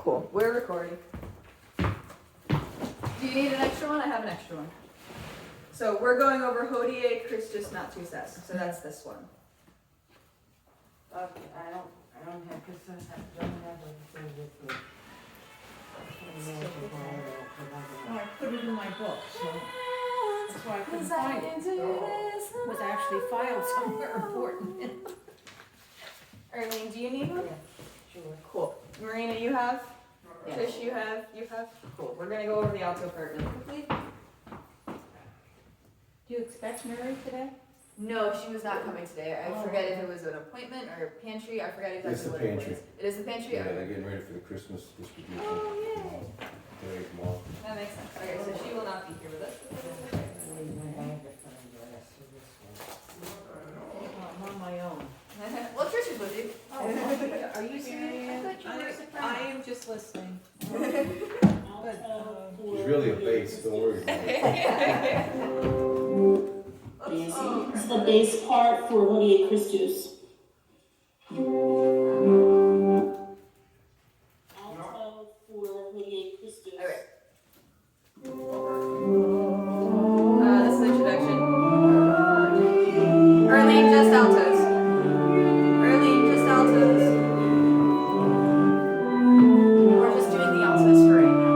Cool. We're recording. Do you need an extra one? I have an extra one. So we're going over Hodie Christus Natusas. So that's this one. Okay, I don't have, because I don't have anything with me. Well, I put it in my book, so that's why I couldn't find it. It was actually filed somewhere important. Arlene, do you need one? Yeah, sure. Cool. Marina, you have? Yeah. Trish, you have? You have? Cool. We're gonna go over the alto part really quickly. Do you expect Mary today? No, she was not coming today. I Oh. forget if it was an appointment or a pantry. I forgot exactly It's the what pantry. it was. It is the pantry? Yeah, Okay. they're getting ready for the Christmas distribution. Oh, yay. Today, tomorrow. That makes sense. Okay, so she will not be here with us. I need my bag to find the rest of this one. I'm on my own. Well, Trish is with you. Oh, are you serious? I thought you were a I surprise. am just listening. She's really a bass, don't worry about it. It's the bass part for Hodie Christus. Alto for Hodie Christus. All right. This is the introduction. Arlene, just altos. Arlene, just altos. We're just doing the altos for right now.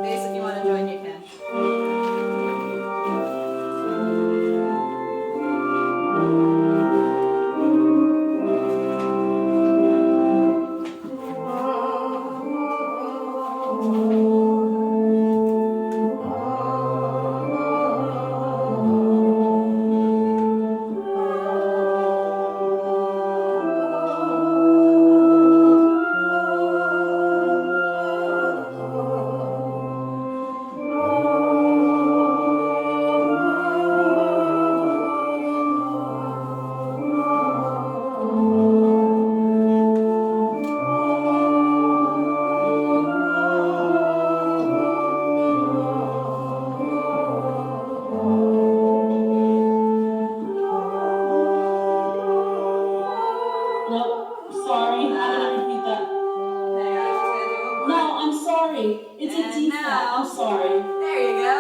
Bass, if you want to join, you can. No, sorry, I'm gonna repeat that. Hang on, she's gonna do one more. No, I'm sorry. It's a And D flat. now- I'm sorry. There you go.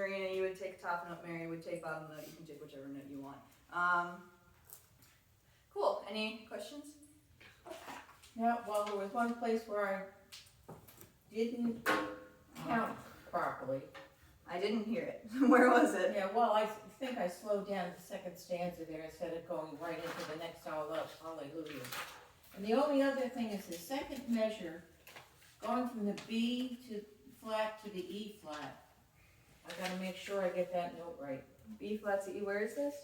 Marina, you would take top note, Mary would take bottom note, you can take whichever note you want. Cool, any questions? Yeah, well, there was one place where I didn't count properly. I didn't hear it. Where was it? Yeah, well, I think I slowed down the second stanza there instead of going right into the next hallelujah. And the only other thing is the second measure, going from the B to flat to the E flat. I gotta make sure I get that note right. B flat to E, where is this?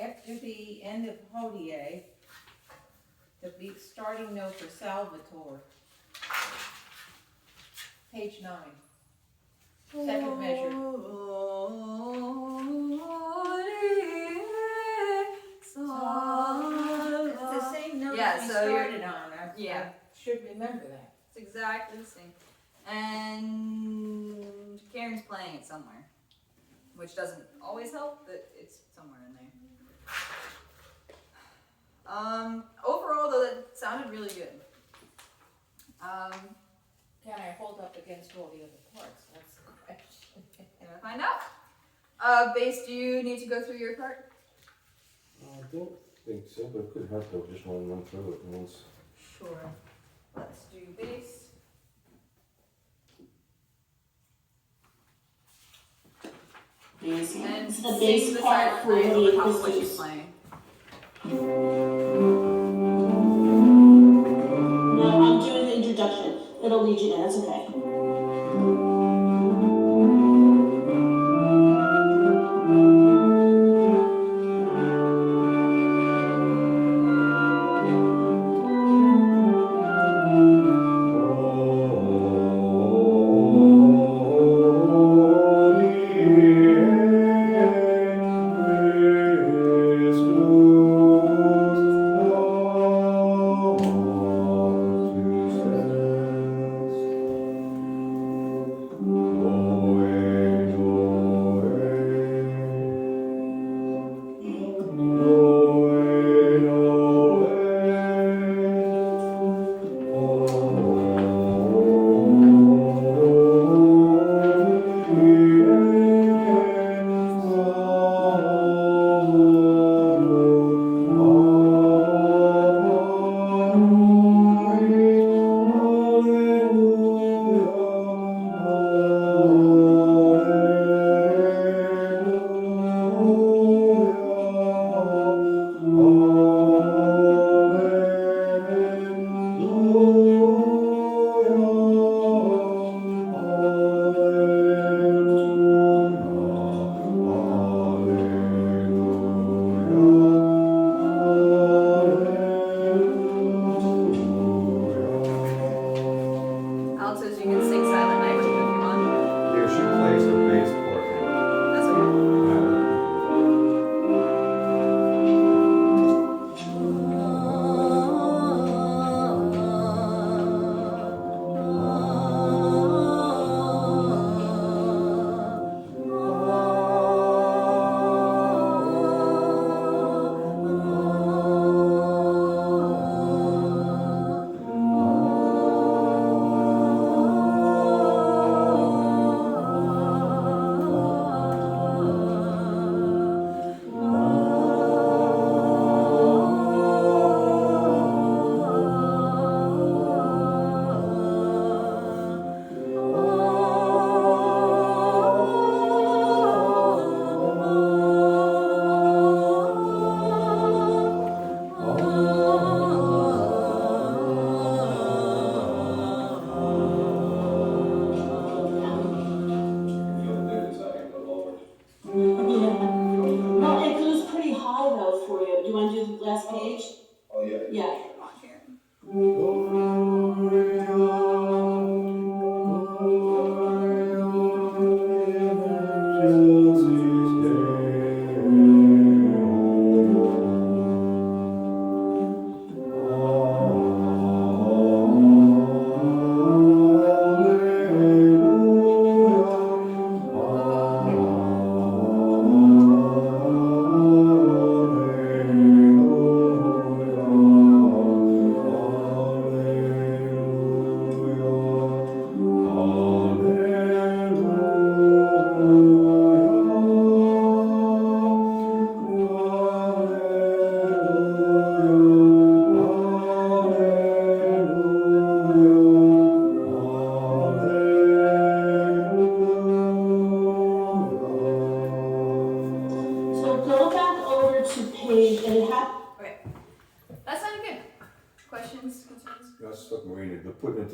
After the end of Hodie, the starting note for Salvatore. Page 9. Second measure. It's the same note Yeah, we so you're- started on. yeah. I should remember that. It's exactly the same. And Karen's playing it somewhere, which doesn't always help, but it's somewhere in there. Overall though, that sounded really good. Can I hold up against all the other parts? That's the question. Gonna find out. Bass, do you need to go through your part? I don't think so, but it could help though, just want to run through it once. Sure. Let's do bass. Yes, And it's the sing bass the part silent for night over Holy top of what she's Christus. playing. No, I'm doing the introduction. It'll lead you in, that's okay.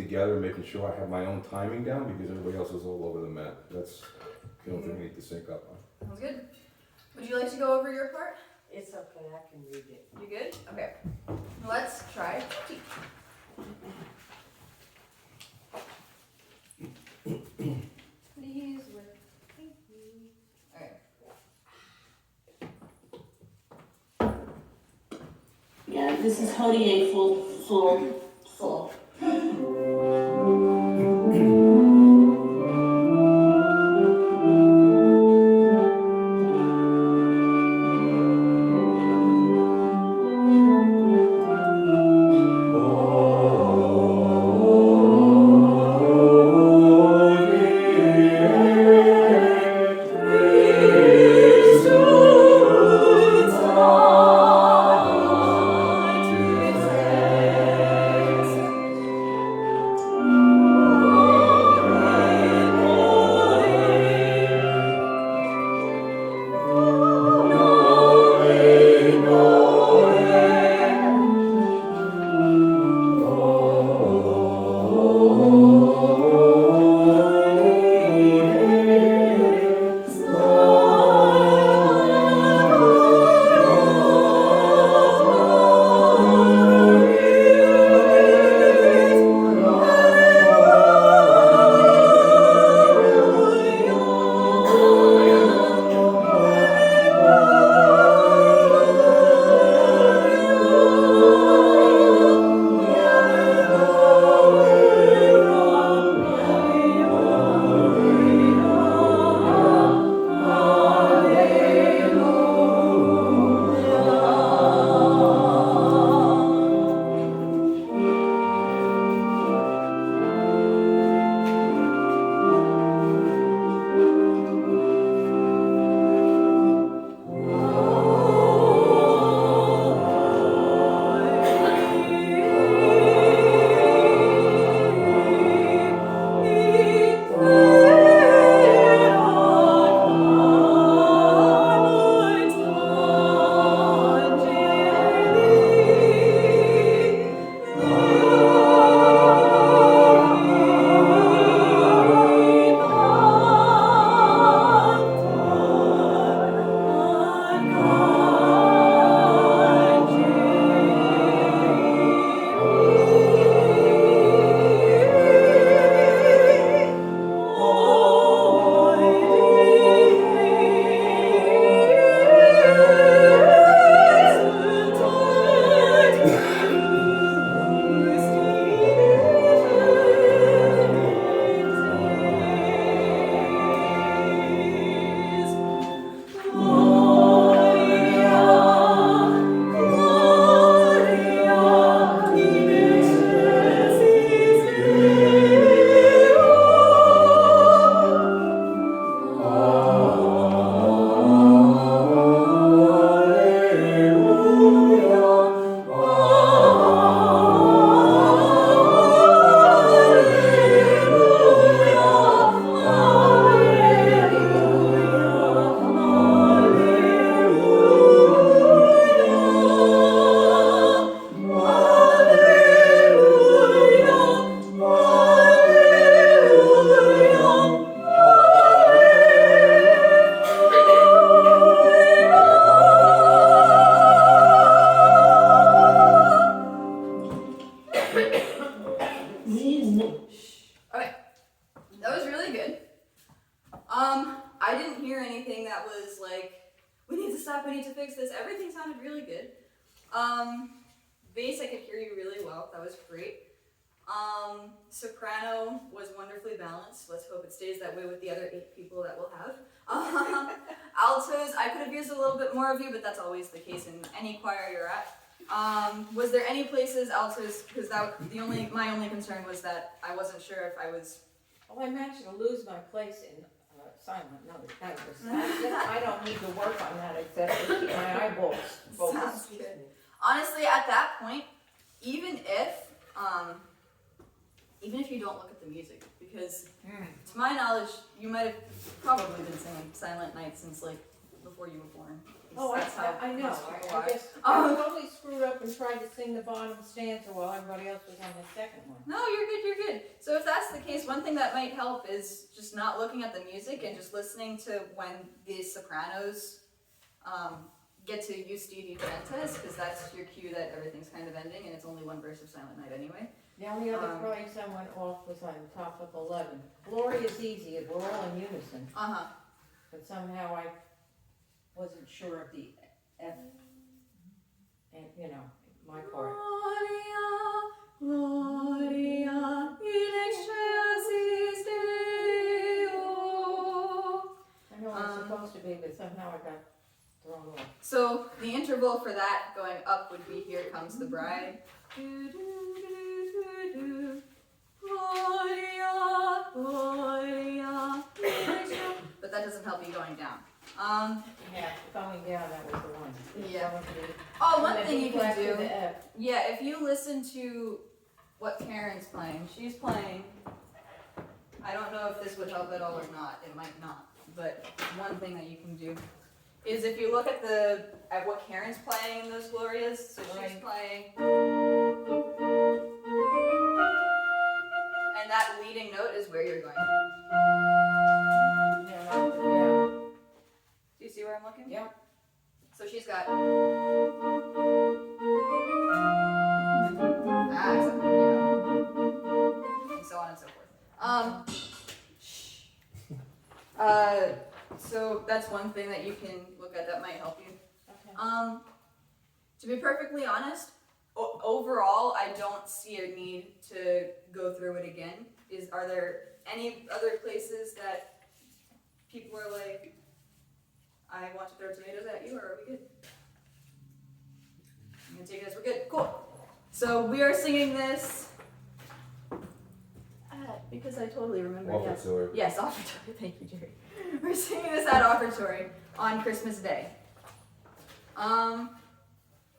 together, making sure I have my own timing down, because everybody else is all over the map. That's the only thing we need to sync up on. Sounds good. Would you like to go over your part? It's okay, I can read it. You good? Okay. Let's try 20. Please work. Thank you. Alright. Yeah, this is Hodier full. I didn't hear anything that was like, we need to stop, we need to fix this. Everything sounded really good. Bass, I could hear you really well. That was great. Soprano was wonderfully balanced. Let's hope it stays that way with the other 8 people that we'll have. Altos, I could have used a little bit more of you, but that's always the case in any choir you're at. Was there any places altos? Because that my only concern was that I wasn't sure if I was. Well, I managed to lose my place in silent notes. I don't need to work on that except to keep my eyeballs focused. Sounds good. Honestly, at that point, even if you don't look at the music, because to my knowledge, you might have probably been singing Silent Night since like before you were born. Oh, that's how I know, most people I are. just, I totally screwed up and tried to sing the bottom stanza while everybody else was on the second one. No, you're good, you're good. So if that's the case, one thing that might help is just not looking at the music and just listening to when the sopranos get to Ustidi Gentes, because that's your cue that everything's kind of ending and it's only one verse of Silent Night anyway. The only other place I went off was on top of 11. Gloria's easy, we're all in unison, Uh-huh. but somehow I wasn't sure of the F, and, you know, my part. Gloria, Gloria, in excelsis Deo. I know I'm supposed to be, but somehow I got thrown off. So the interval for that going up would be Here Comes the Bride. Do, do, do, do, do. Gloria, Gloria, in excelsis. But that doesn't help you going down. Yeah, going down, that was the one. Yeah. Going to the- Oh, from one the thing B you can flat to do. the F. Yeah, if you listen to what Karen's playing, she's playing. I don't know if this would help at all or not. It might not. But one thing that you can do is if you look at what Karen's playing in those Glorias. So she's Right. playing, and that leading note is where you're going. Yeah, Do you see where I'm looking? yeah. So she's got and so on and so forth. So that's one thing that you can look at that might help you. Okay. To be perfectly honest, overall, I don't see a need to go through it again. Are there any other places that people are like, I want to throw tomatoes at you, or are we good? I'm gonna take it as we're good. Cool. So we are singing this because I totally remember. Offertory. Yes, offertory. Thank you, Jerry. We're singing this at offertory on Christmas Day.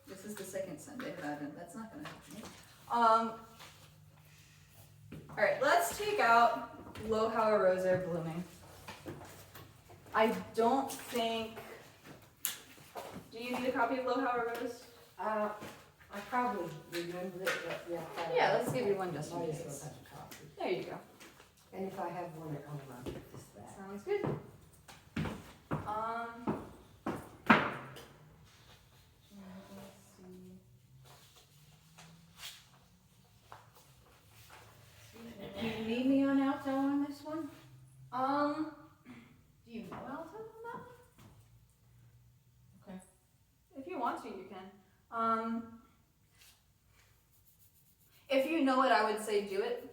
This is the second Sunday of Advent. That's not gonna help me. All right, let's take out "Lo How a Rose Are Blooming." I don't think. Do you need a copy of "Lo How a Rose"? I probably remember it, but yeah. Yeah, let's give you one just in Might as case. well have a copy. There you go. And if I have one at home, I'll get this back. Sounds good. Do you need me on alto on this one? Do you know alto on that one? Okay. If you want to, you can. If you know it, I would say do it,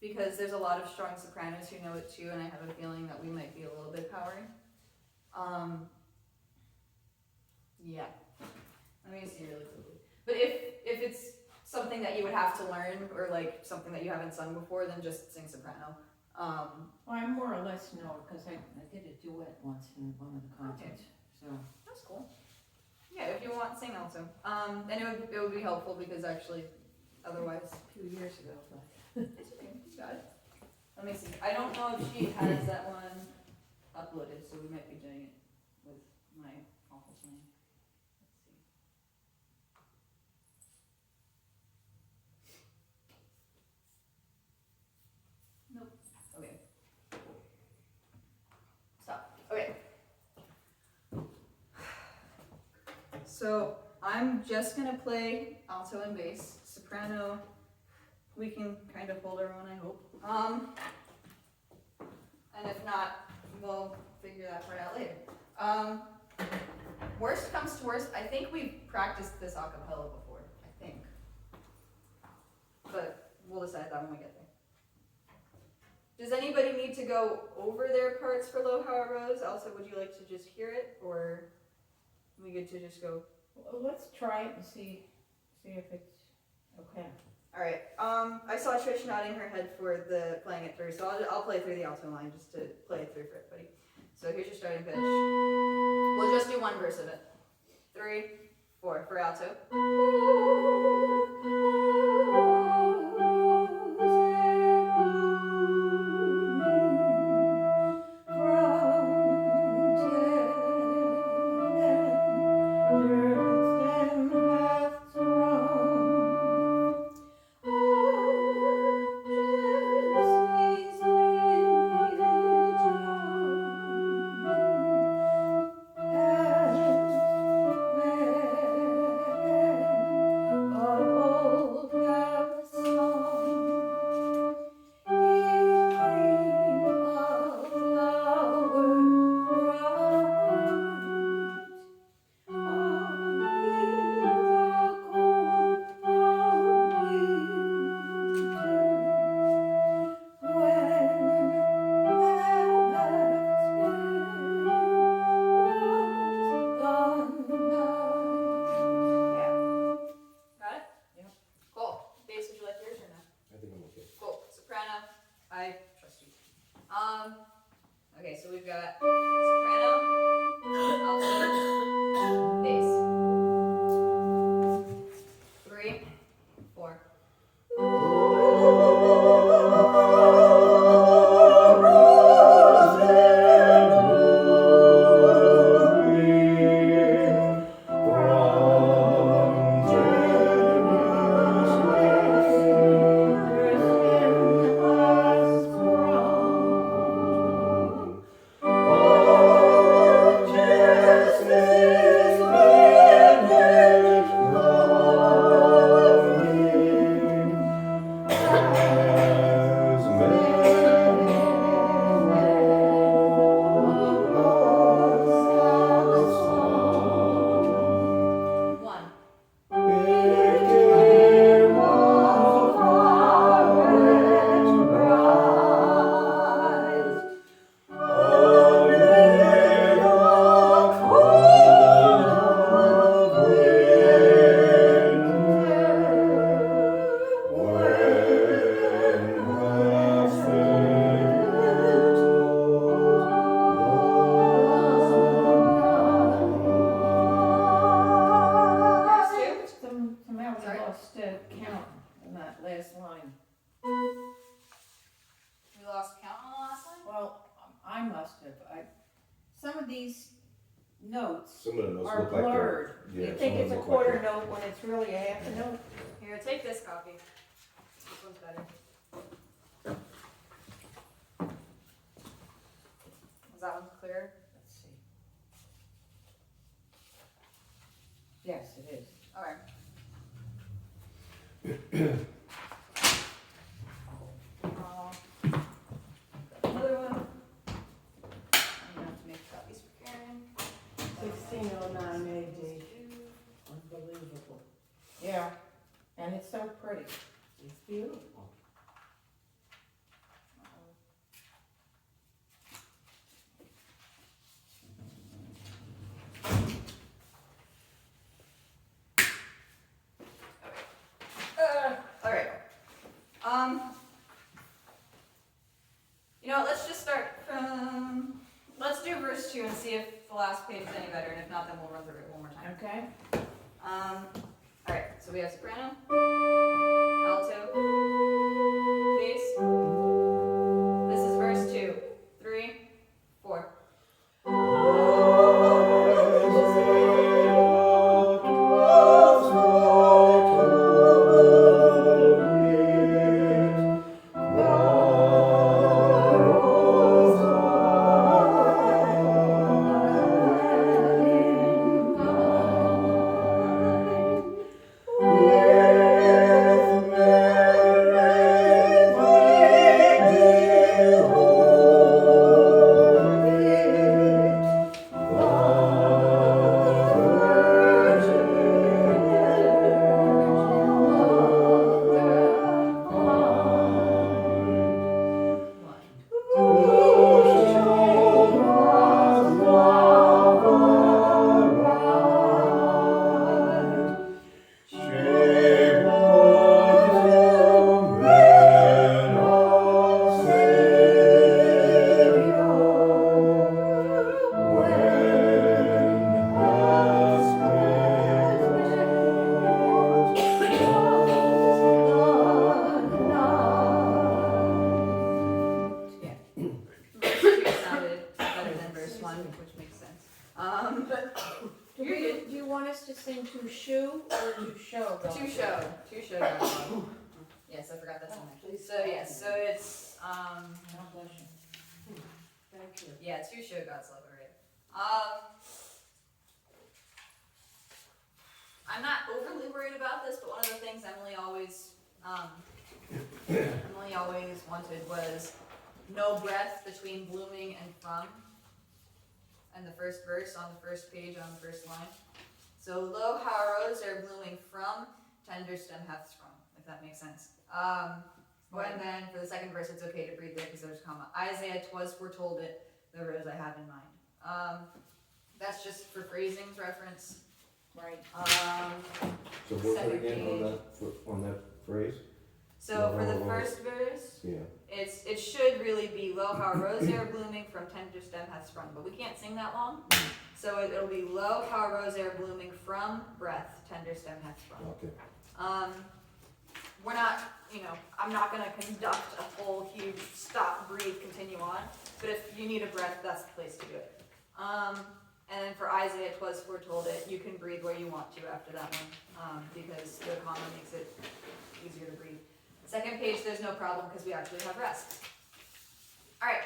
because there's a lot of strong sopranos who know it too, and I have a feeling that we might be a little bit powering. Yeah. Let me see really quickly. But if it's something that you would have to learn, or like something that you haven't sung before, then just sing soprano. Well, I more or less know it because I did a duet once in one of the concerts. So That's cool. Yeah, if you want, sing alto. And it would be helpful because actually, otherwise, a few years ago, but it's okay. You got it. Let me see. I don't know if she has that one uploaded, so we might be doing it with my awful playing. Let's see. Nope. Okay. Stop. Okay. So I'm just gonna play alto and bass. Soprano, we can kind of hold our own, I hope. And if not, we'll figure that part out later. Worst comes to worst, I think we've practiced this a cappella before, I think. But we'll decide that when we get there. Does anybody need to go over their parts for Lo How a Rose? Also, would you like to just hear it, or are we good to just go? well, let's try it and see if it's okay. All right. I saw Trish nodding her head for the playing it through, so I'll play through the alto line just to play it through for everybody. So here's your starting pitch. We'll just do one verse of it. 3, 4 for alto. Okay, so we've got soprano, alto, bass. 3, 4. One. Verse 2. Somehow we Sorry? lost count in that last line. We lost count on the last line? Well, I must have. Some of these notes Some of the notes are look like blurred. they're, yeah. You think some of it's a them look like quarter they're- note when it's really a half a note? Here, take this copy. This one's better. Is that one clear? Let's see. Yes, it is. Alright. Another one. I'm gonna have to make copies for Karen. 1609 AD. Unbelievable. Yeah, and it's so pretty. It's beautiful. Alright. You know what, let's just start from, let's do verse 2 and see if the last page is any better, and if not, then we'll run through it one more time. Okay? Alright, so we have soprano, alto, bass. This is verse 2. 3, 4. sing to shoe or to show? To show. Yes, I forgot that's in there. So yes, so it's God bless you. Thank you. yeah, to show God's love, alright. I'm not overly worried about this, but one of the things Emily always wanted was no breath between blooming and from. And the first verse on the first page on the first line. So lo how a rose are blooming from, tender stem hath sprung, if that makes sense. And then for the second verse, it's okay to breathe there because there's a comma. Isaiah, 'twas foretold it, the rose I have in mind. That's just for phrasing's reference. Right. So what Second again page. on that phrase? So for the Lo, first verse, Yeah. it should really be lo how rose are blooming from tender stem hath sprung, but we can't sing that long. So it'll be lo how rose are blooming from breath tender stem hath sprung. Okay. We're not, I'm not gonna conduct a full huge stop, breathe, continue on. But if you need a breath, that's the place to do it. And then for Isaiah, 'twas foretold it. You can breathe where you want to after that one, because the comma makes it easier to breathe. Second page, there's no problem because we actually have rest. All right.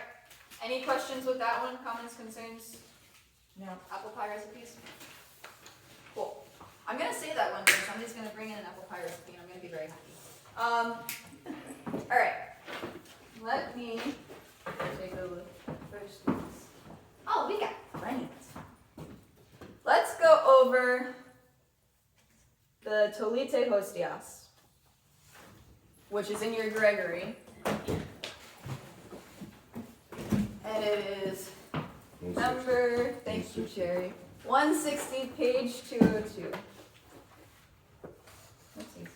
Any questions with that one? Comments, concerns? No. Apple pie recipes? Cool. I'm gonna say that one day. Somebody's gonna bring in an apple pie recipe, and I'm gonna be very happy. All right. Let me take a look first. Oh, we got plenty of time. Let's go over the Tolite Hostias, which is in your Gregory. And it is number, thank you, Sherry, 160, page 202. Oopsies.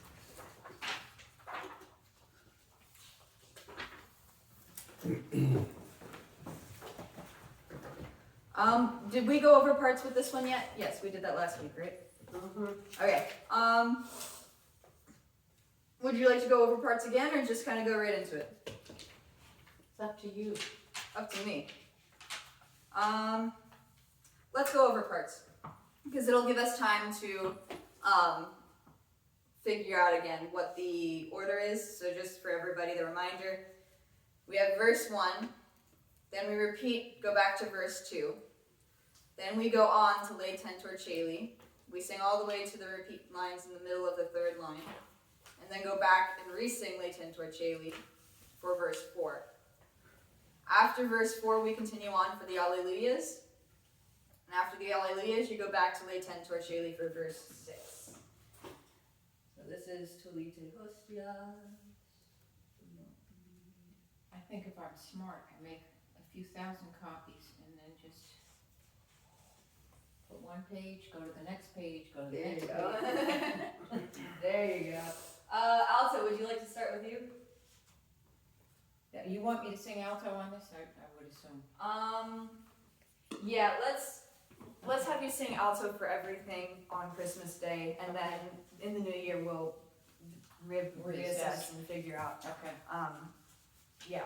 Did we go over parts with this one yet? Yes, we did that last week, right? Okay. Would you like to go over parts again, or just kind of go right into it? It's up to you. Up to me. Let's go over parts, because it'll give us time to figure out again what the order is. So just for everybody, the reminder, we have verse 1, then we repeat, go back to verse 2, then we go on to lay tentor cheli. We sing all the way to the repeat lines in the middle of the third line, and then go back and re-sing lay tentor cheli for verse 4. After verse 4, we continue on for the Alleluias. And after the Alleluias, you go back to lay tentor cheli for verse 6. So this is Tolite Hostia. I think if I'm smart, I make a few thousand copies and then just put one page, go to the next page, go to the There next you go. page. There you go. Alto, would you like to start with you? Yeah, you want me to sing alto on this? I would assume. Yeah, let's have you sing alto for everything on Christmas Day, and then in the new year we'll reassess and figure out. Okay. Yeah.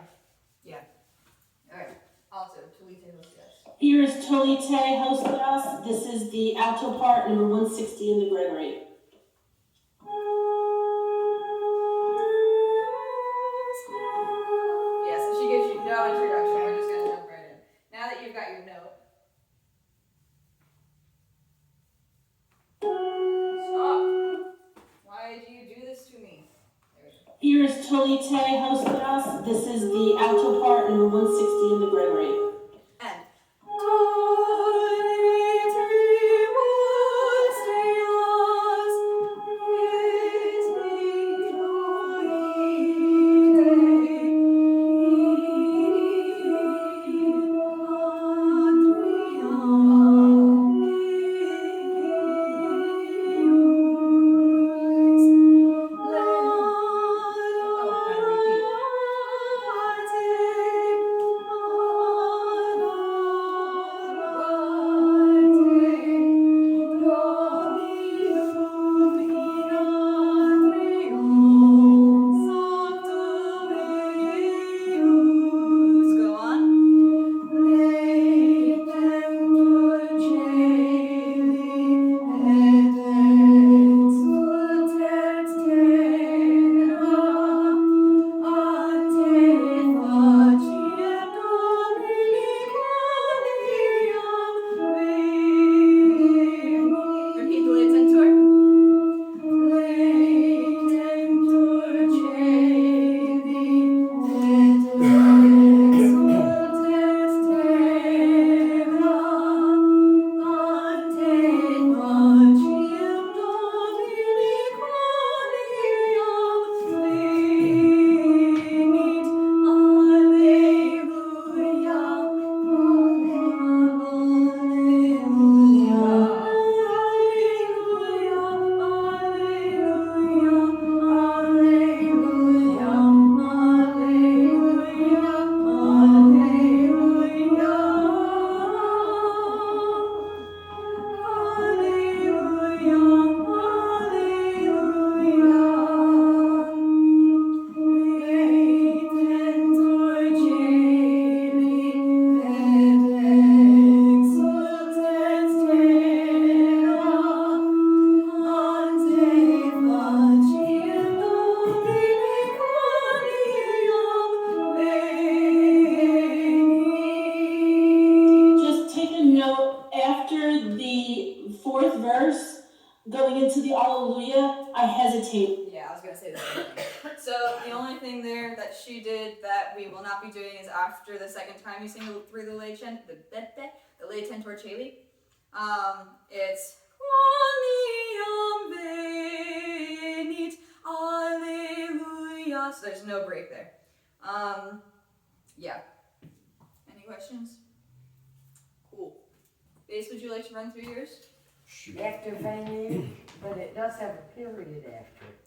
All right, alto, Tolite Hostia. Here is Tolite Hostias. This is the alto part, number 160 in the Gregory. Yeah, so she gives you no introduction. We're just gonna jump right in. Now that you've got your note. Stop. Why do you do this to me? There we go. Here is Tolite Hostias. This is the alto part, number 160 in the Gregory. And Oh, gotta repeat. into the Alleluia, I hesitate. Yeah, I was gonna say the same thing. So the only thing there that she did that we will not be doing is after the second time you sing through the lay chant, the lay tentor cheli. It's Quoniam venit Alleluia. So there's no break there. Yeah. Any questions? Cool. Base, would you like to run through yours? Shoot. After venue, but it does have a period after it.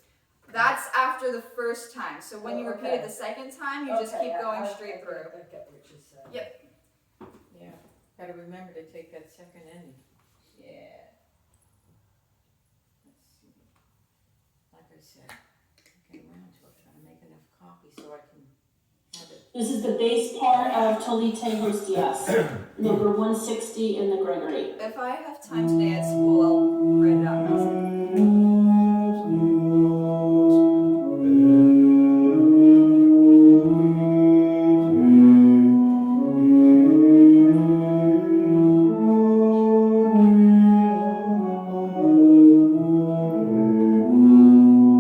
That's after the first time. So when you Oh, repeat okay. it the second time, you just keep going straight through. I get what you're saying. Yep. Yeah, gotta remember to take that second ending. Yeah. Let's see. Like I said, get around to it, try to make enough copies so I can have it. This is the bass part of Tolite Hostias, number 160 in the Gregory. If I have time today at school, I'll write it out and I'll send it.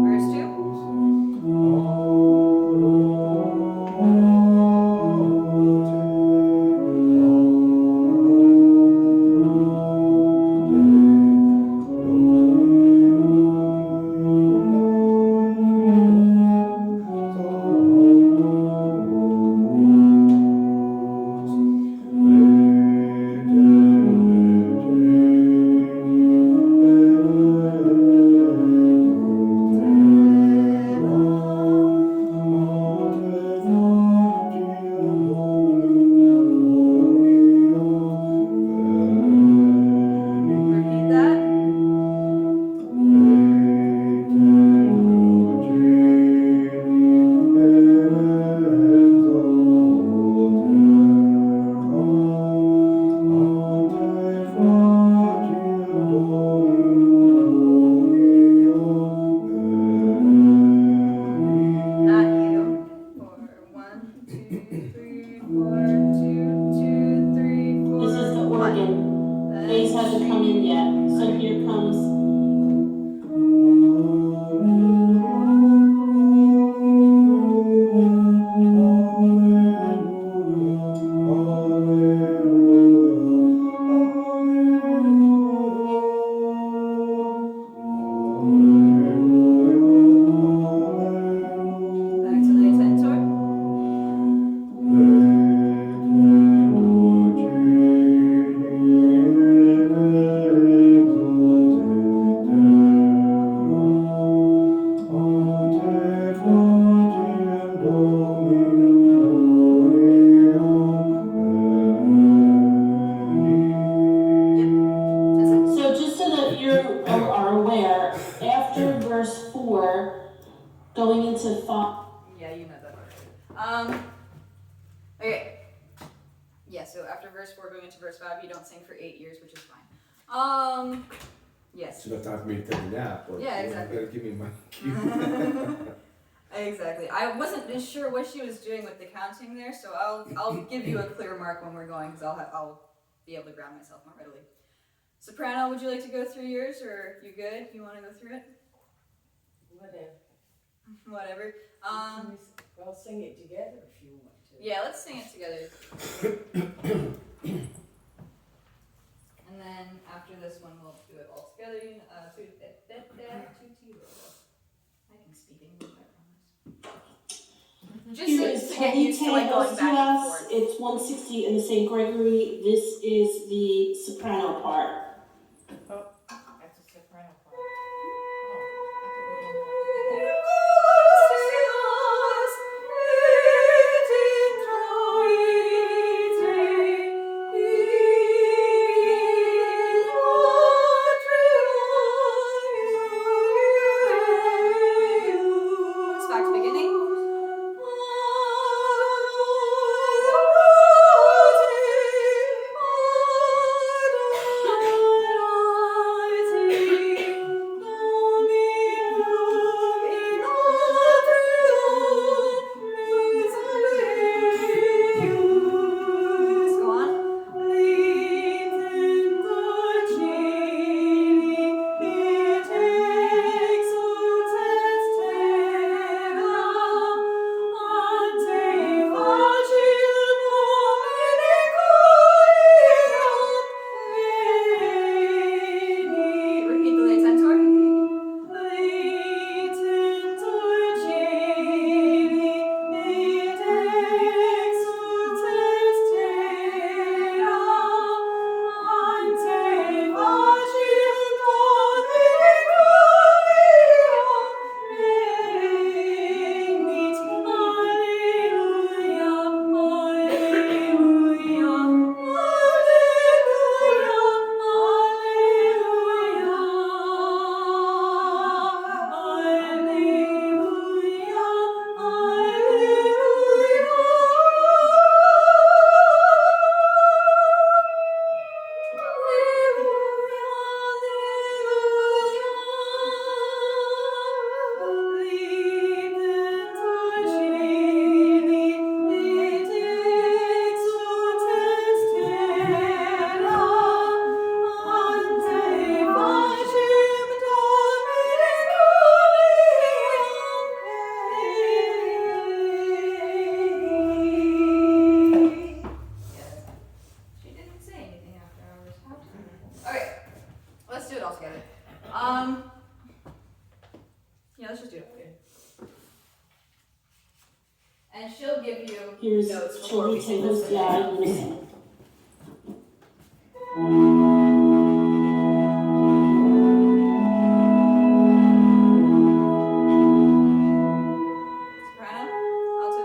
Verse 2. Repeat that. Not you. 4, 1, 2, 3, 4, 2, 2, 3, 4. This is the organ. Bass hasn't come in yet, so here comes. Back to lay tentor. That's it. So just so that you are aware, after verse 4, going into 5. Yeah, you know that already. Okay. Yeah, so after verse 4 going into verse 5, you don't sing for 8 years, which is fine. Yes. It's enough time for me to take a nap. Or, Yeah, you exactly. gotta give me my cue. Exactly. I wasn't sure what she was doing with the counting there, so I'll give you a clear mark when we're going, because I'll be able to ground myself more readily. Soprano, would you like to go through yours, or you good? You want to go through it? Whatever. Whatever. Well, sing it together if you want to. Yeah, let's sing it together. And then after this one, we'll do it all together. I can speak English, I promise. Just Here so is to get used to like going back and Hostias. forth. It's 160 in the St. Gregory. This is the soprano part. That's a soprano part. Oh, I thought we were doing Back to beginning. here's, notes shall before we we sing take this? this? Yeah, I'm gonna sing. Soprano, alto,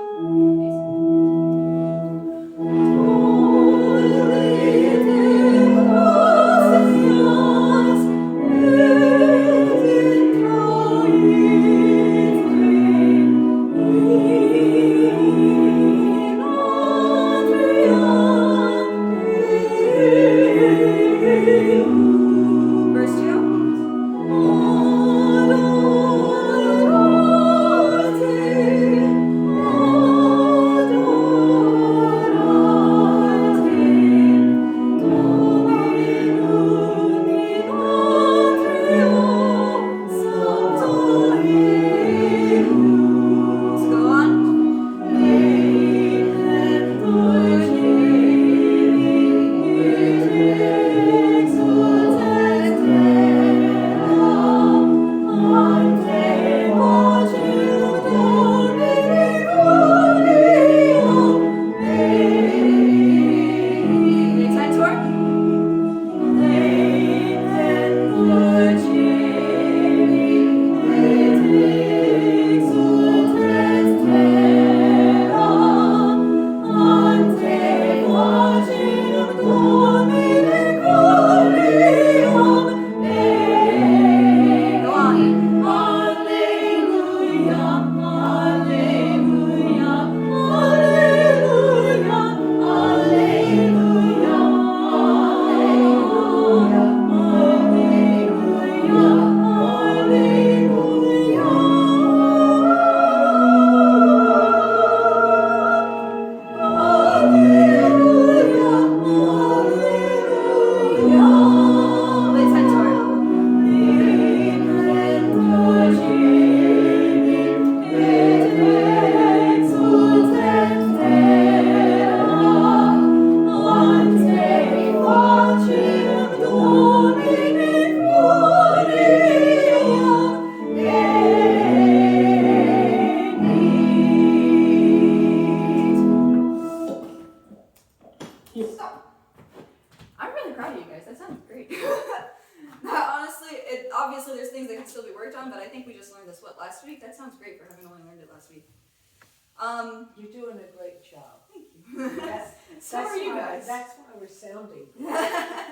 bass. Verse 2. Let's go on. Daytime tour. Go on. Daytime tour. I'm really proud of you guys. That sounds great. Honestly, obviously there's things that can still be worked on, but I think we just learned this last week. That sounds great for having only learned it last week. You're doing a great job. So are you guys. That's why we're sounding.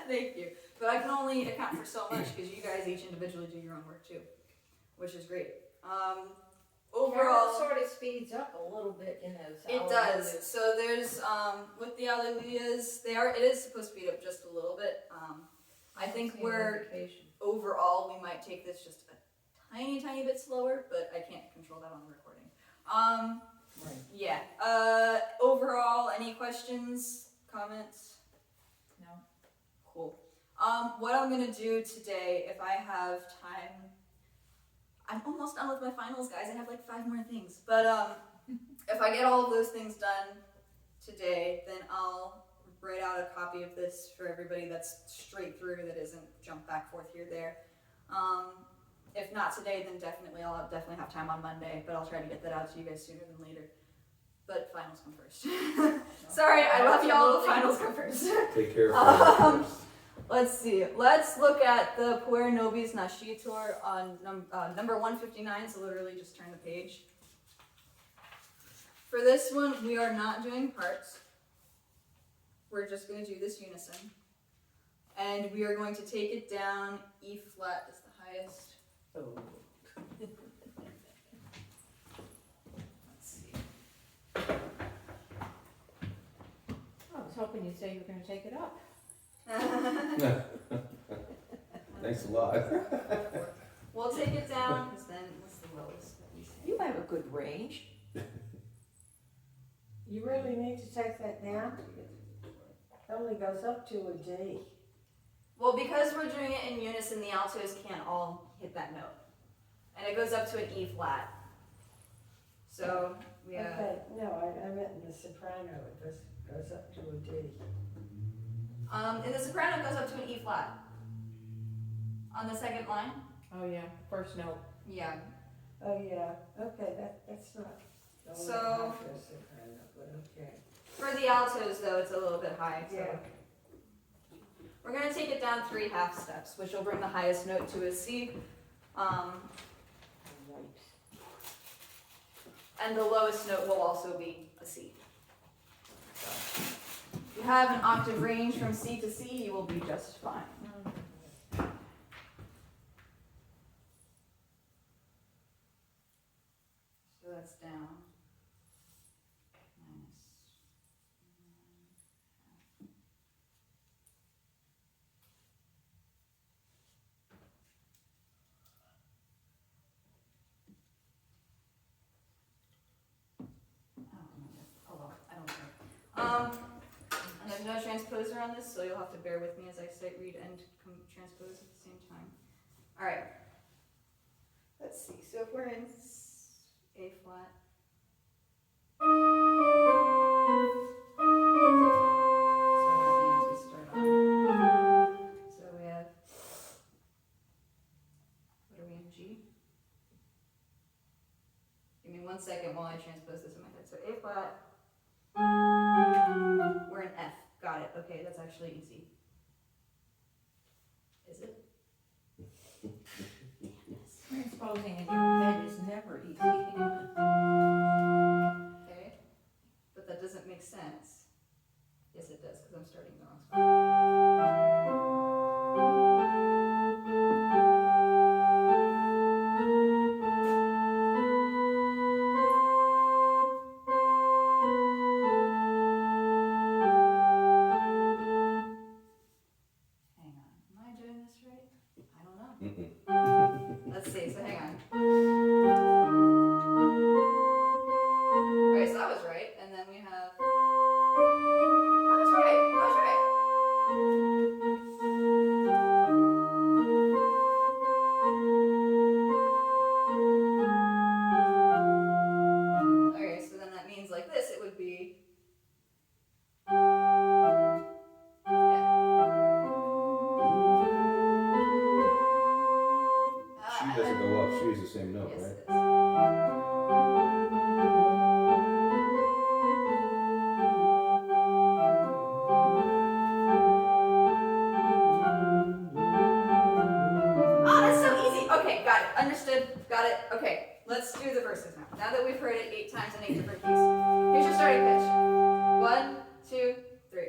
Thank you. But I can only account for so much because you guys each individually do your own work too, which is great. Overall, It sort of speeds up a little bit in those. it does. So there's with the Alleluias, it is supposed to speed up just a little bit. I think overall we might take this just a tiny bit slower, but I can't control that on the recording. Right. Yeah. Overall, any questions, comments? No. Cool. What I'm gonna do today, if I have time, I'm almost done with my finals, guys. I have like 5 more things. But if I get all of those things done today, then I'll write out a copy of this for everybody that's straight through, that isn't jump back, forth, here, there. If not today, then I'll definitely have time on Monday, but I'll try to get that out to you guys sooner than later. But finals come first. Sorry, I love y'all, but finals come first. Take care of first. Let's see. Let's look at the Puer Nobis Nascitur on number 159, so literally just turn the page. For this one, we are not doing parts. We're just going to do this unison. And we are going to take it down. E flat is the highest. Oh. Let's see. I was hoping you'd say you were going to take it up. Thanks a lot. We'll take it down, because then what's the lowest that we say? You have a good range. You really need to take that down? It only goes up to a D. Well, because we're doing it in unison, the altos can't all hit that note. And it goes up to an E flat. So, we have... Okay, no, I meant in the soprano, it goes up to a D. In the soprano, it goes up to an E flat. On the second line? Oh yeah, first note. Yeah. Oh, yeah, okay, that's not So- Soprano, but okay. For the altos, though, it's a little bit high. So Yeah. we're gonna take it down 3 half steps, which will bring the highest note to a C, and the lowest note will also be a C. So, if you have an octave range from C to C, you will be just fine. So that's down. Minus. Oh well, I don't care. And there's no transposer on this, so you'll have to bear with me as I sight read and transpose at the same time. All right. Let's see. So if we're in A flat. So that means we start on. So we have. What are we in G? Give me 1 second while I transpose this in my head. So A flat. We're in F. Got it. Okay, that's actually easy. Is it? Transposing in your head is never easy. Okay. But that doesn't make sense. Yes, it does, because I'm starting the wrong spot. Hang on. Am I doing this right? I don't know. Let's see. So hang on. Alright, so that was right. And then we have. I was right. I was right. Okay, so then that means like this, it would be. She doesn't go up, she's the same note, Yes, right? it is. Ah, that's so easy. Okay, got it. Understood. Got it. Okay, let's do the verses now. Now that we've heard it 8 times in 8 different keys. Here's your starting pitch. 1, 2, 3.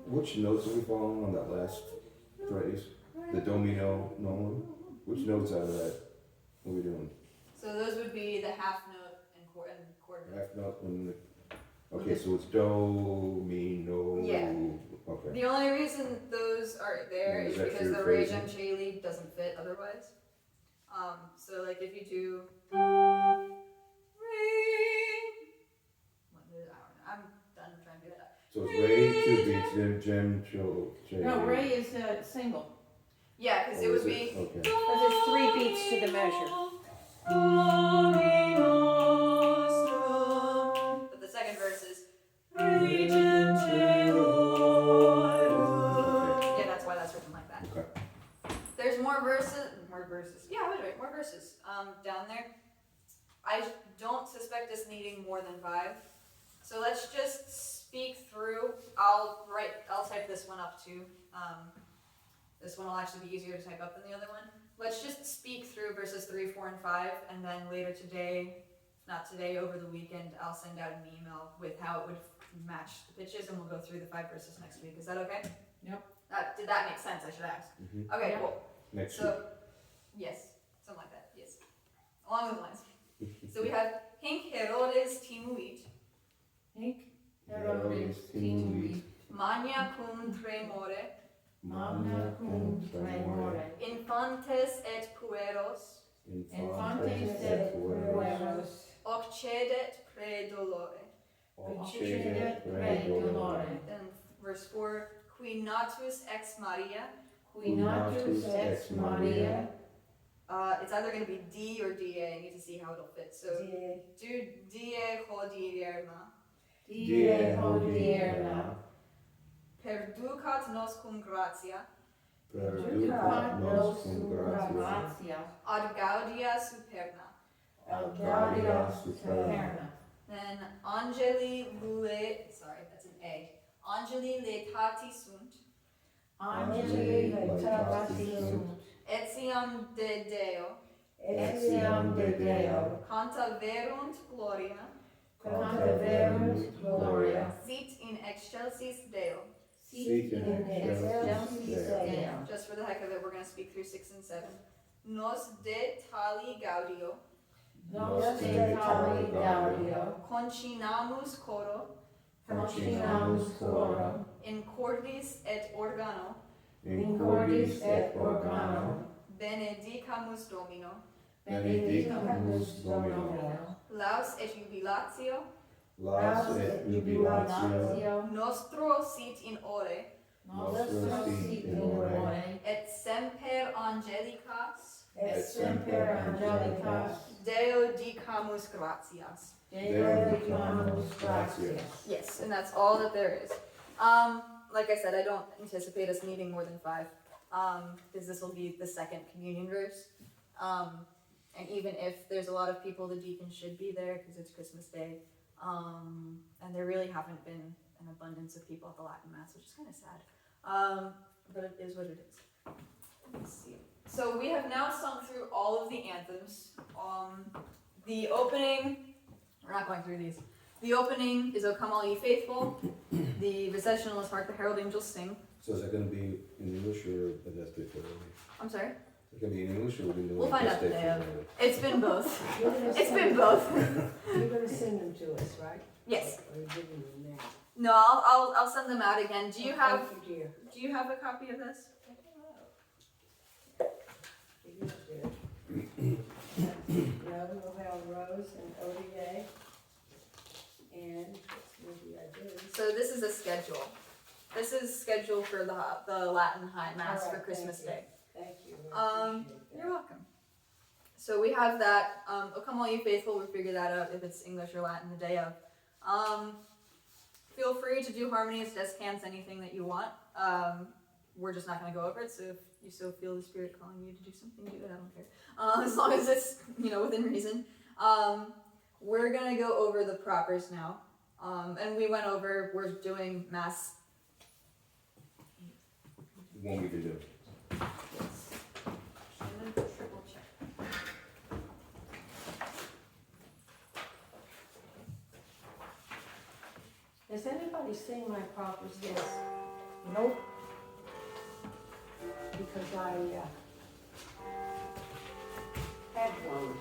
Which notes are we following on that last phrase? The do, mi, no, normally? Which notes out of that are we doing? So those would be the half note and chord note. Half note and the, okay, so it's do, mi, no. Yeah. Okay. The only reason those are there Yeah, is is that because your the phrasing? Ray J doesn't fit otherwise. So like if you do I don't know. I'm done trying to do that. So it's Ray, 2 beats, then Gem, J. No, Ray is a single, Yeah, because it Oh, would is be. Okay. because it's 3 beats to the measure. But the second verse is. Okay. Yeah, that's why that's written like that. Okay. There's more verses. Yeah, I was right. More verses. Down there. I don't suspect us needing more than 5. So let's just speak through. I'll type this one up too. This one will actually be easier to type up than the other one. Let's just speak through verses 3, 4, and 5, and then later today, if not today, over the weekend, I'll send out an email with how it would match the pitches, and we'll go through the 5 verses next week. Is that okay? Yep. Did that make sense? I should ask. Mhm. Okay, Yeah. cool. Next So, yes, something like that. Yes, along those lines. So we have Hinc Herodes timuit, Hinc Herodes timuit, Magna cum tremore, Magna cum tremore, infantes et pueros, infantes et pueros, occedet pre dolore. occedet pre dolore, And verse 4, qui natus ex Maria. qui natus ex Maria, It's either going to be D or DA. I need to see how it'll fit. So do DA hodierna. die hodierna, Perducat nos cum gratia, perducat nos cum gratia, ad gaudia superna. ad gaudia superna. Then angeli lue, sorry, that's an A. Angeli letati sunt, Angeli letati sunt, etiam de Deo, etiam de Deo, canta verunt gloria, cantaverunt gloria, sit in excelsis Deo. sit in excelsis Deo. Just for the heck of it, we're going to speak through 6 and 7. Nos de tali gaudio, Nos de tali gaudio, concinamus coro, concinamus coro, in cordis et organo, in cordis et organo, benedicamus Domino, benedicamus Domino, laus et jubilatio, Laus et jubilatio, nostro sit in ore, nostro sit in ore, et semper angelicas, et semper angelicas, Deo dicamus gratias. Deo dicamus gratias. Yes, and that's all that there is. Like I said, I don't anticipate us needing more than 5, because this will be the second communion verse. And even if there's a lot of people, the deacons should be there because it's Christmas Day. And there really haven't been an abundance of people at the Latin Mass, which is kind of sad. But it is what it is. Let's see. So we have now sung through all of the anthems. The opening, we're not going through these. The opening is O Come All Ye Faithful. The recessional is Hark the Herald Angels Sing. So is that going to be in English or that's before? I'm sorry? Is it going to be in English or we're going to do We'll find out Day today. for It's been both. You're gonna It's send been them- both. You're gonna send them to us, right? Yes. Or you're giving them now? No, I'll send them out again. Do you have Thank you, dear. Do you have a copy of this? You do. No, we'll have Rose and Odie, and maybe I do. So this is a schedule. This is scheduled for the Latin High Mass All for right, Christmas thank Day. Thank you. I appreciate that. You're welcome. So we have that. O Come All Ye Faithful. We'll figure that out if it's English or Latin the day of. Feel free to do harmonies, descants, anything that you want. We're just not going to go over it. So if you so feel the Spirit calling you to do something, do it. I don't care. As long as it's within reason. We're going to go over the propers now. And we went over. We're doing Mass. One we can do. Yes. Shannon, triple check. Has anybody seen my propers list? Nope. Because I had one.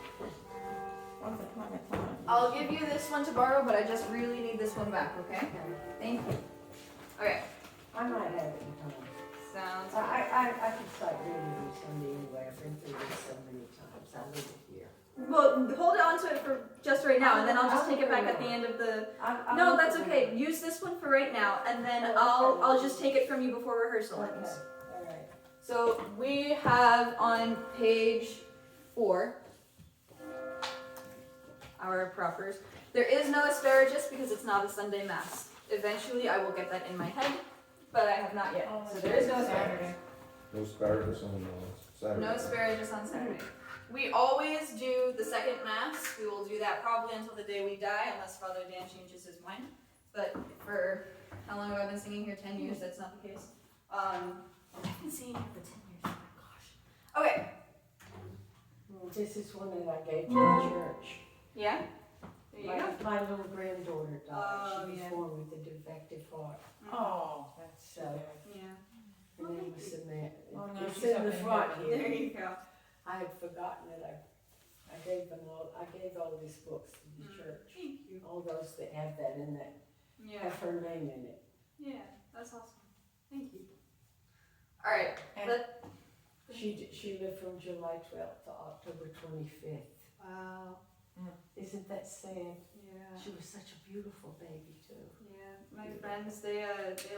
Once upon a time. I'll give you this one to borrow, but I just really need this one back, okay? Thank you. Okay, I might have it in time. sounds I could start reading it Sunday anyway. I've been through this so many times. I'll leave it here. well. Hold on to it for just right now, and then I'll just take it back at the end of the. No, that's okay. Use this one for right now, and then I'll just take it from you before rehearsal Okay, ends. all right. So we have on page 4 our propers. There is no asparagus because it's not a Sunday Mass. Eventually, I will get that in my head, but I have not yet. So there is no asparagus. No asparagus on Saturday. No asparagus on Saturday. We always do the second Mass. We will do that probably until the day we die, unless Father Dan changes his mind. But for how long have I been singing here? 10 years. That's not the case. I've been singing here for 10 years. Oh my gosh. Okay. This is one that I gave to the church. Yeah. There There you go. My little granddaughter died. Oh, She was yeah. born with a defective heart. Oh, that's So, Yeah. her name was Samantha. Well, now It's she's in up the in front heaven. here. There you go. I had forgotten it. I gave all these books to the church. Thank you. All those that have that in it, Yeah. have her name in it. Yeah, that's awesome. Thank you. All right. And- Let, She lived from July 12th to October 25th. wow. Isn't that sad? Yeah. She was such a beautiful baby too. Yeah. My friends, they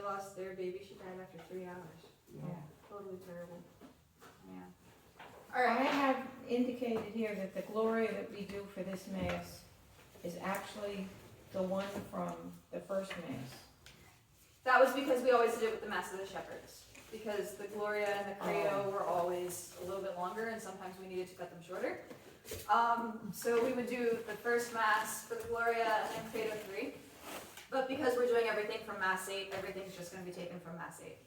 lost their baby. She died after 3 hours. Yeah. Totally terrible. Yeah. All I right. have indicated here that the Gloria that we do for this Mass is actually the one from the first Mass. That was because we always did it with the Mass of the Shepherds. Because the Gloria and the Credo were always a little bit longer, and sometimes we needed to cut them shorter. So we would do the first Mass for the Gloria and then Credo 3. But because we're doing everything from Mass 8, everything's just going to be taken from Mass 8.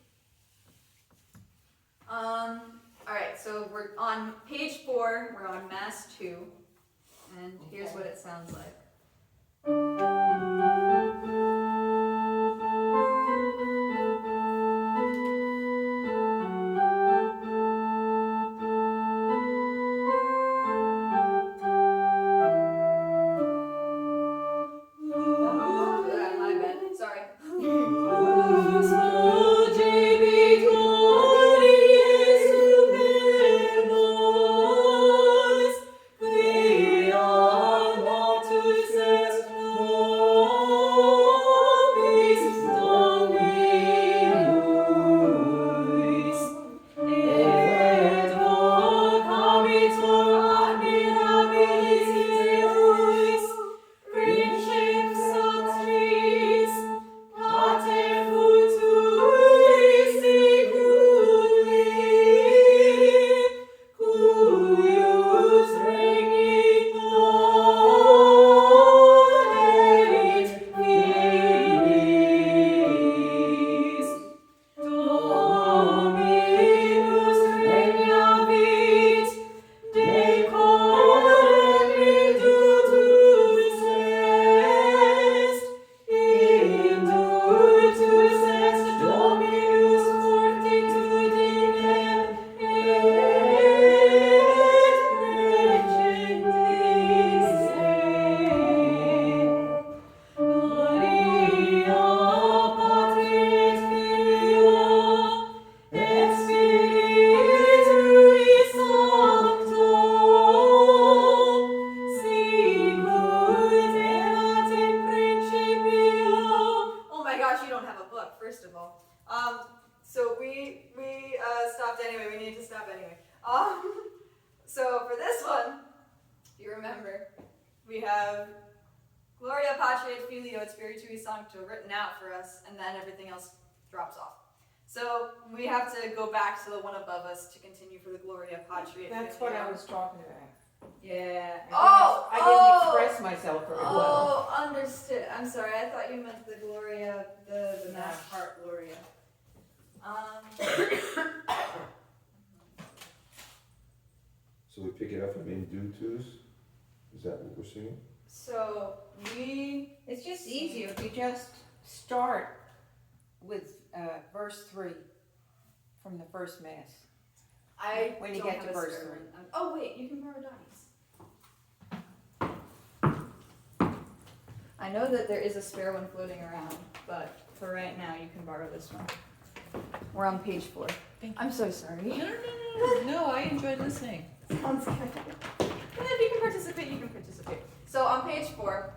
Alright, so we're on page 4, we're on Mass 2, and here's what it sounds like. My bad, sorry. Stopped anyway. We need to stop anyway. So for this one, if you remember, we have Gloria Patri et Filio et Spiritui Sancto written out for us, and then everything else drops off. So we have to go back to the one above us to continue for the Gloria Patri et Filio. That's what I was talking about. Yeah. I didn't express myself very well. Oh, understood. I'm sorry. I thought you meant the Gloria, the Mass part Gloria. So we pick it up from in due twos? Is that what we're singing? So It's just easier if you just start with verse 3 from the first Mass. When you don't get have to a verse spare 3. one. Oh wait, you can borrow Donnie's. I know that there is a spare one floating around, but for right now you can borrow this one. We're on page 4. I'm so sorry. No, I enjoyed listening. Sounds good. And if you can participate, you can participate. So on page 4,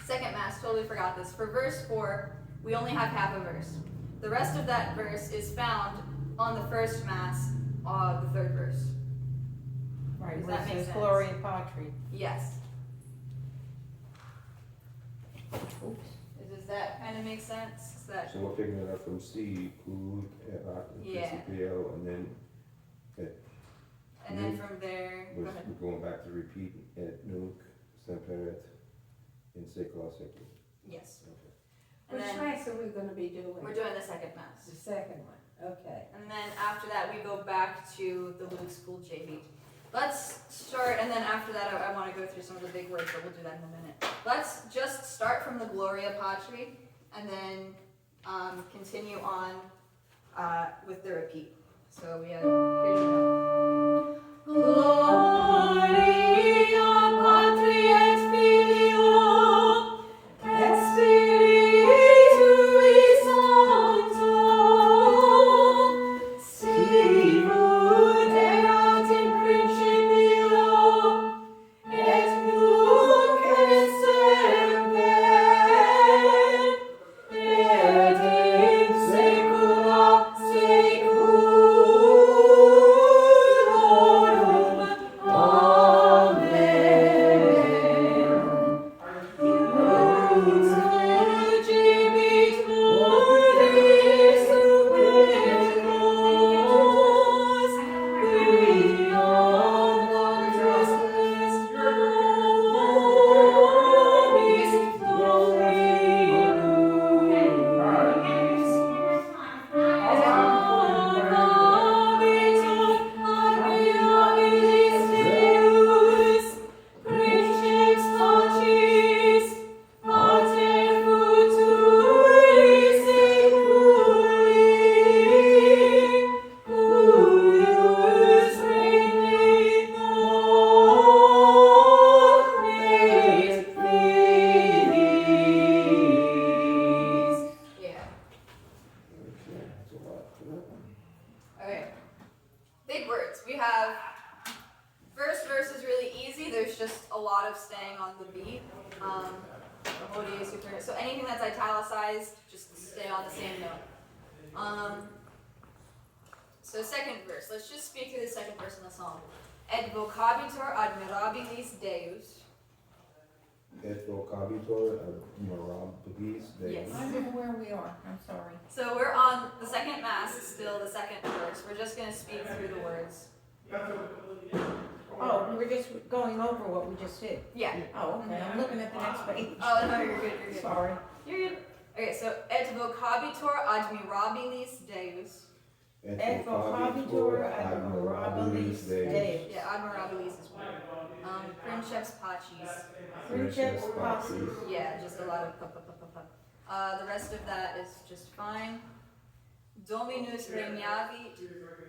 second Mass, totally forgot this. For verse 4, we only have half a verse. The rest of that verse is found on the first Mass, the third verse. Right, Does where that it make says sense? Gloria Patri. Yes. Oops. Does that kind of make sense? Is that So we're picking it up from C, Kud, Erat, Yeah. Principio, and then and then from there, go ahead. we're going back to repeat et nunc semperet in secula seculi. Yes. Okay. And Which then Mass are we gonna be doing? we're doing the second Mass. The second one, okay. And then after that, we go back to the Luke School JV. let's start, and then after that I want to go through some of the big words, but we'll do that in a minute. Let's just start from the Gloria Patri, and then continue on with the repeat. So we have, here you go. Gloria Patri et Filio et Spiritui Sancto, sicut erat in principio, et nunc et semper, et in saecula saeculorum. Amen. Ius legibit muris subitus, quia noctis est nobis Dominus. Admirabilis Deus, Princeps Pacis, Pater futuri seculi, cuius regnat nomine Fidelis. Yeah. Okay, that's a lot for that one. Okay. Big words. We have first verse is really easy. There's just a lot of staying on the beat. Hodie super. So anything that's italicized, just stay on the same note. So second verse. Let's just speak through the second verse in the psalm. Et vocabitur admirabilis Deus. Et vocabitur admirabilis Deus. Yes. I don't know where we are, I'm sorry. So we're on the second mass, still the second verse. We're just gonna speak through the words. Oh, we were just going over what we just did. Yeah. Oh, okay, I'm looking at the next page. Oh no, you're good. You're good. Sorry. You're good. Okay, so et vocabitur admirabilis Deus. Et vocabitur admirabilis Deus. Yeah, admirabilis is weird. Princeps Pacis. Princeps Pacis. Yeah, just a lot of pa. The rest of that is just fine. Dominus regnavit.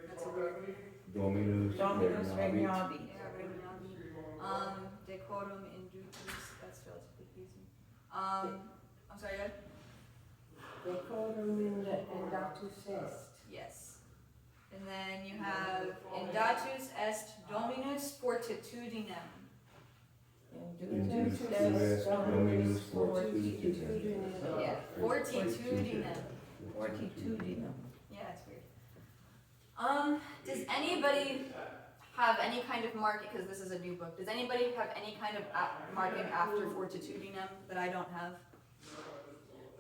That's a word. Dominus Dominus regnavit. regnavit. Yeah, regnavit. Decorum indutus. That's relatively easy. I'm sorry, good? Decorum indatus est. Yes. And then you have Indatus est Dominus fortitudinem. Indutus est Dominus fortitudinem. Yeah, fortitudinem. Fortitudinem. Yeah, it's weird. Does anybody have any kind of marking, because this is a new book, does anybody have any kind of marking after fortitudinem that I don't have?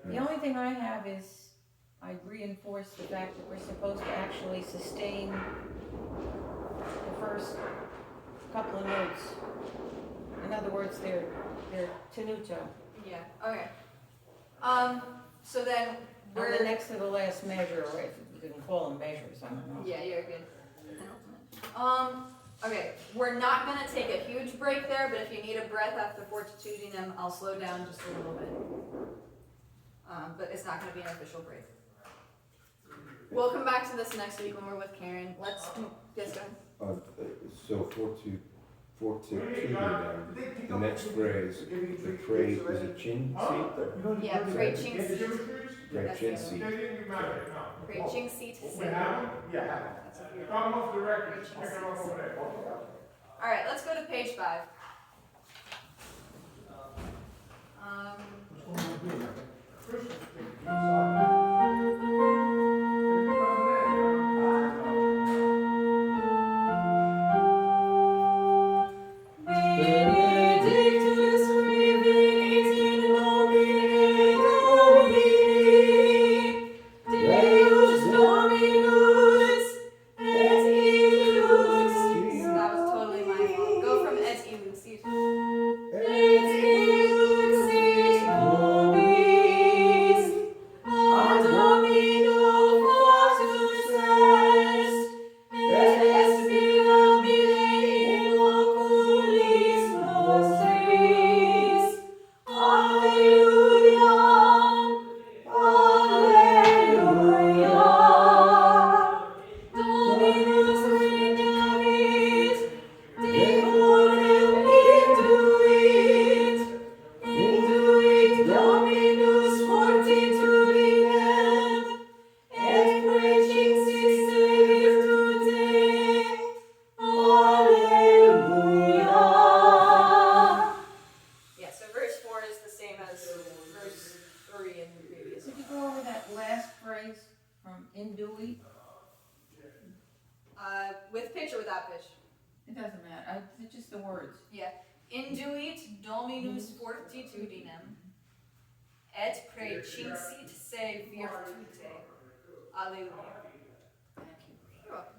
The only thing I have is, I reinforce the fact that we're supposed to actually sustain the first couple of notes. In other words, they're tenuto. Yeah, okay. So then Or we're... the next to the last measure, or if you can call them measures, I don't know. Yeah, you're good. Okay, we're not gonna take a huge break there, but if you need a breath after fortitudinem, I'll slow down just a little bit. But it's not gonna be an official break. We'll come back to this next week when we're with Karen. Let's, yes, go ahead. So fortitudinem, the next phrase, the pray is a chin seat? Yeah, preaching seat. Right, chin seat. Preaching seat. We have them? Yeah. That's a weird. Come off the record. Preaching Pick them up seats. over there. Alright, let's go to page 5. Benedictus qui venit in nomine Domini, Deus Dominus, et illux. That was totally my fault. Go from et illux. Et illux nobis, It doesn't matter, it's just the words. Induit Dominus fortitudinem, et precincit se virtute. Alleluia. Thank you. You're welcome.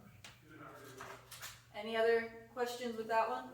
Any other questions with that one?